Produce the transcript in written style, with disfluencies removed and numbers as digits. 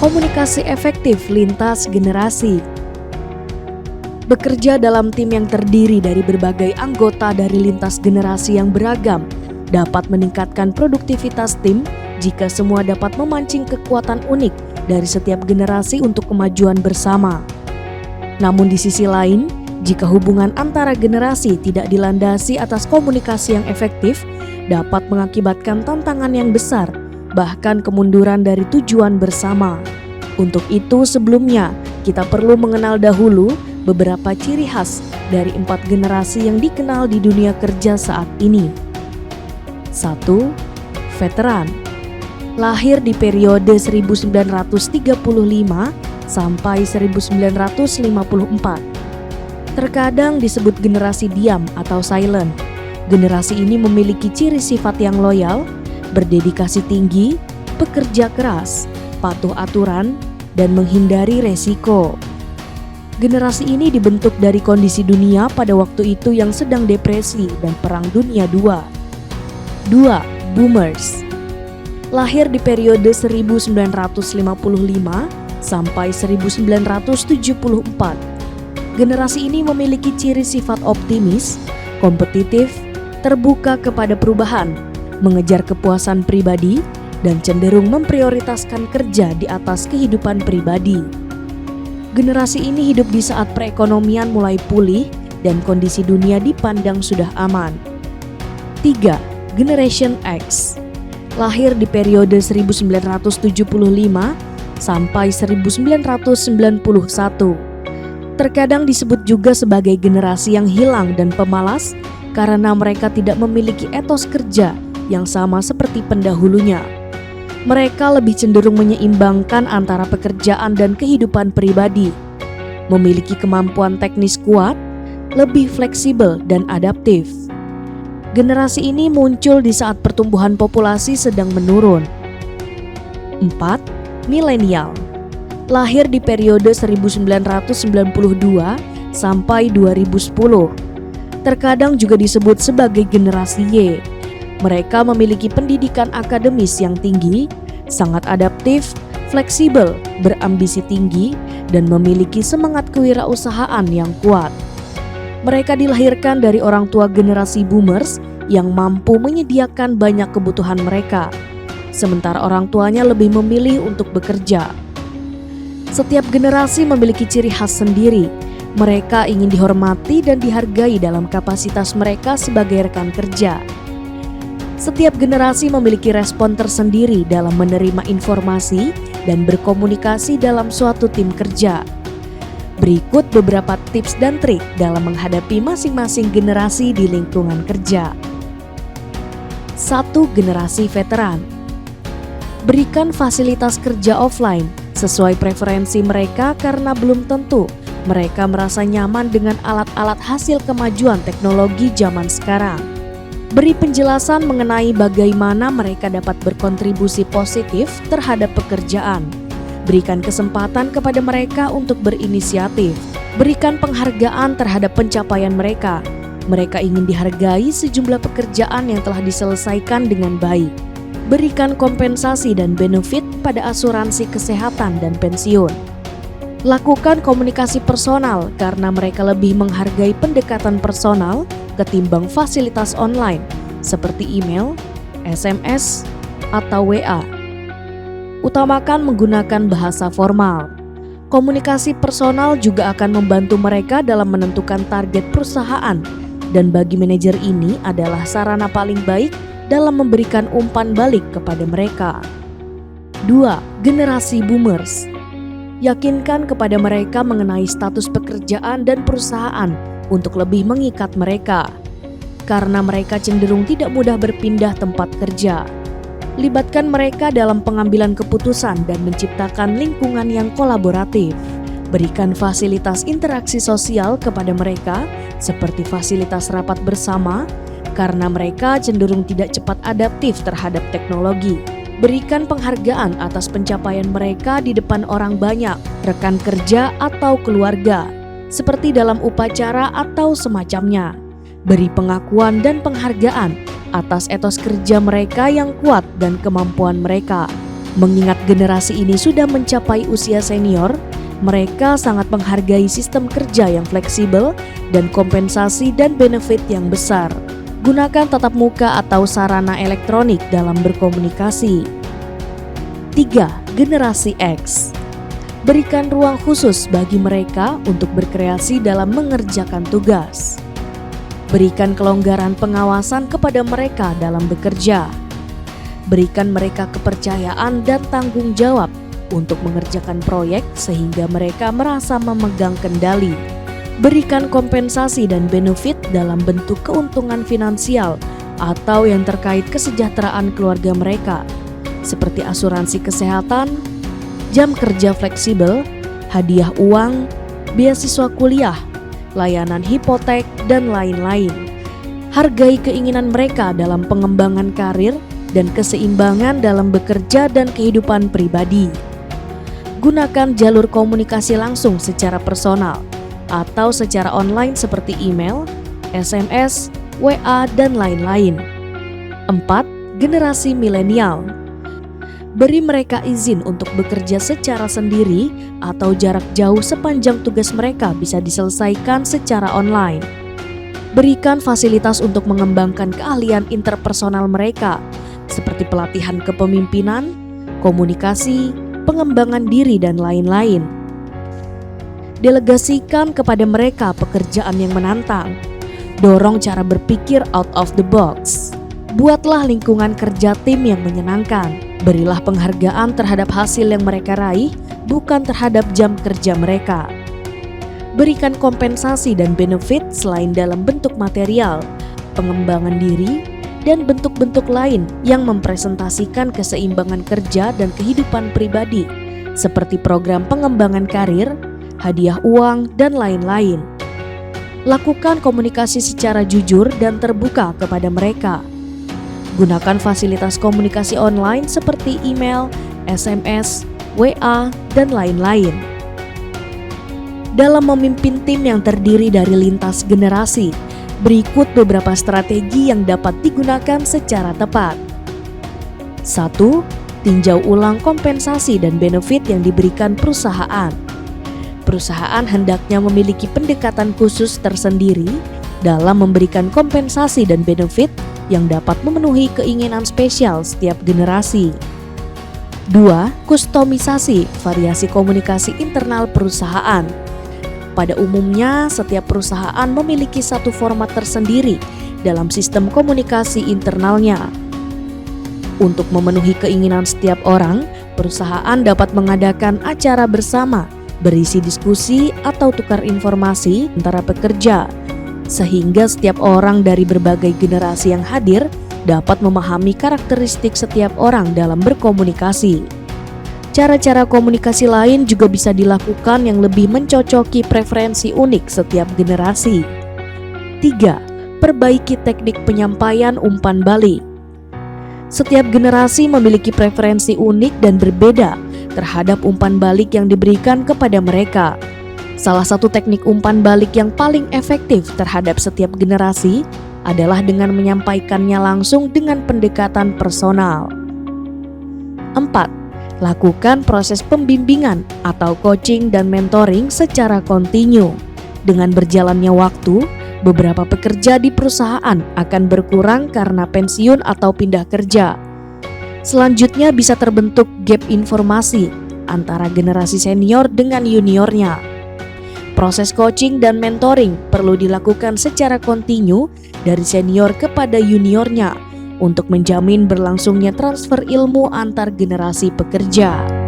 komunikasi efektif lintas generasi. Bekerja dalam tim yang terdiri dari berbagai anggota dari lintas generasi yang beragam dapat meningkatkan produktivitas tim jika semua dapat memancing kekuatan unik dari setiap generasi untuk kemajuan bersama. Namun di sisi lain, jika hubungan antara generasi tidak dilandasi atas komunikasi yang efektif, dapat mengakibatkan tantangan yang besar, bahkan kemunduran dari tujuan bersama. Untuk itu sebelumnya, kita perlu mengenal dahulu beberapa ciri khas dari 4 generasi yang dikenal di dunia kerja saat ini. 1. Veteran. Lahir di periode 1935 sampai 1954. Terkadang disebut generasi diam atau silent. Generasi ini memiliki ciri sifat yang loyal, berdedikasi tinggi, bekerja keras, patuh aturan, dan menghindari resiko. Generasi ini dibentuk dari kondisi dunia pada waktu itu yang sedang depresi dan Perang Dunia II. 2. Boomers. Lahir di periode 1955 sampai 1974. Generasi ini memiliki ciri sifat optimis, kompetitif, terbuka kepada perubahan, mengejar kepuasan pribadi, dan cenderung memprioritaskan kerja di atas kehidupan pribadi. Generasi ini hidup di saat perekonomian mulai pulih dan kondisi dunia dipandang sudah aman. 3. Generation X. Lahir di periode 1975 sampai 1991. Terkadang disebut juga sebagai generasi yang hilang dan pemalas karena mereka tidak memiliki etos kerja yang sama seperti pendahulunya. Mereka lebih cenderung menyeimbangkan antara pekerjaan dan kehidupan pribadi, memiliki kemampuan teknis kuat, lebih fleksibel dan adaptif. Generasi ini muncul di saat pertumbuhan populasi sedang menurun. 4. Milenial. Lahir di periode 1992 sampai 2010. Terkadang juga disebut sebagai generasi Y. Mereka memiliki pendidikan akademis yang tinggi, sangat adaptif, fleksibel, berambisi tinggi, dan memiliki semangat kewirausahaan yang kuat. Mereka dilahirkan dari orang tua generasi boomers yang mampu menyediakan banyak kebutuhan mereka, sementara orang tuanya lebih memilih untuk bekerja. Setiap generasi memiliki ciri khas sendiri. Mereka ingin dihormati dan dihargai dalam kapasitas mereka sebagai rekan kerja. Setiap generasi memiliki respon tersendiri dalam menerima informasi dan berkomunikasi dalam suatu tim kerja. Berikut beberapa tips dan trik dalam menghadapi masing-masing generasi di lingkungan kerja. 1. Generasi veteran. Berikan fasilitas kerja offline sesuai preferensi mereka karena belum tentu mereka merasa nyaman dengan alat-alat hasil kemajuan teknologi zaman sekarang. Beri penjelasan mengenai bagaimana mereka dapat berkontribusi positif terhadap pekerjaan. Berikan kesempatan kepada mereka untuk berinisiatif. Berikan penghargaan terhadap pencapaian mereka. Mereka ingin dihargai sejumlah pekerjaan yang telah diselesaikan dengan baik. Berikan kompensasi dan benefit pada asuransi kesehatan dan pensiun. Lakukan komunikasi personal karena mereka lebih menghargai pendekatan personal ketimbang fasilitas online seperti email, SMS, atau WA. Utamakan menggunakan bahasa formal. Komunikasi personal juga akan membantu mereka dalam menentukan target perusahaan, dan bagi manajer ini adalah sarana paling baik dalam memberikan umpan balik kepada mereka. 2. Generasi boomers. Yakinkan kepada mereka mengenai status pekerjaan dan perusahaan untuk lebih mengikat mereka, karena mereka cenderung tidak mudah berpindah tempat kerja. Libatkan mereka dalam pengambilan keputusan dan menciptakan lingkungan yang kolaboratif. Berikan fasilitas interaksi sosial kepada mereka seperti fasilitas rapat bersama, karena mereka cenderung tidak cepat adaptif terhadap teknologi. Berikan penghargaan atas pencapaian mereka di depan orang banyak, rekan kerja atau keluarga, seperti dalam upacara atau semacamnya. Beri pengakuan dan penghargaan atas etos kerja mereka yang kuat dan kemampuan mereka. Mengingat generasi ini sudah mencapai usia senior, mereka sangat menghargai sistem kerja yang fleksibel dan kompensasi dan benefit yang besar. Gunakan tatap muka atau sarana elektronik dalam berkomunikasi. 3. Generasi X. Berikan ruang khusus bagi mereka untuk berkreasi dalam mengerjakan tugas. Berikan kelonggaran pengawasan kepada mereka dalam bekerja. Berikan mereka kepercayaan dan tanggung jawab untuk mengerjakan proyek sehingga mereka merasa memegang kendali. Berikan kompensasi dan benefit dalam bentuk keuntungan finansial atau yang terkait kesejahteraan keluarga mereka, seperti asuransi kesehatan, jam kerja fleksibel, hadiah uang, beasiswa kuliah, layanan hipotek, dan lain-lain. Hargai keinginan mereka dalam pengembangan karir dan keseimbangan dalam bekerja dan kehidupan pribadi. Gunakan jalur komunikasi langsung secara personal atau secara online seperti email, SMS, WA, dan lain-lain. 4. Generasi milenial. Beri mereka izin untuk bekerja secara sendiri atau jarak jauh sepanjang tugas mereka bisa diselesaikan secara online. Berikan fasilitas untuk mengembangkan keahlian interpersonal mereka, seperti pelatihan kepemimpinan, komunikasi, pengembangan diri, dan lain-lain. Delegasikan kepada mereka pekerjaan yang menantang. Dorong cara berpikir out of the box. Buatlah lingkungan kerja tim yang menyenangkan. Berilah penghargaan terhadap hasil yang mereka raih, bukan terhadap jam kerja mereka. Berikan kompensasi dan benefit selain dalam bentuk material, pengembangan diri, dan bentuk-bentuk lain yang mempresentasikan keseimbangan kerja dan kehidupan pribadi, seperti program pengembangan karir, hadiah uang, dan lain-lain. Lakukan komunikasi secara jujur dan terbuka kepada mereka. Gunakan fasilitas komunikasi online seperti email, SMS, WA, dan lain-lain. Dalam memimpin tim yang terdiri dari lintas generasi, berikut beberapa strategi yang dapat digunakan secara tepat. 1. Tinjau ulang kompensasi dan benefit yang diberikan perusahaan. Perusahaan hendaknya memiliki pendekatan khusus tersendiri dalam memberikan kompensasi dan benefit yang dapat memenuhi keinginan spesial setiap generasi. 2. Kustomisasi variasi komunikasi internal perusahaan. Pada umumnya, setiap perusahaan memiliki satu format tersendiri dalam sistem komunikasi internalnya. Untuk memenuhi keinginan setiap orang, perusahaan dapat mengadakan acara bersama, berisi diskusi atau tukar informasi antara pekerja, sehingga setiap orang dari berbagai generasi yang hadir dapat memahami karakteristik setiap orang dalam berkomunikasi. Cara-cara komunikasi lain juga bisa dilakukan yang lebih mencocoki preferensi unik setiap generasi. 3. Perbaiki teknik penyampaian umpan balik. Setiap generasi memiliki preferensi unik dan berbeda terhadap umpan balik yang diberikan kepada mereka. Salah satu teknik umpan balik yang paling efektif terhadap setiap generasi adalah dengan menyampaikannya langsung dengan pendekatan personal. 4. Lakukan proses pembimbingan atau coaching dan mentoring secara kontinu. Dengan berjalannya waktu, beberapa pekerja di perusahaan akan berkurang karena pensiun atau pindah kerja. Selanjutnya bisa terbentuk gap informasi antara generasi senior dengan juniornya. Proses coaching dan mentoring perlu dilakukan secara kontinu dari senior kepada juniornya untuk menjamin berlangsungnya transfer ilmu antar generasi pekerja.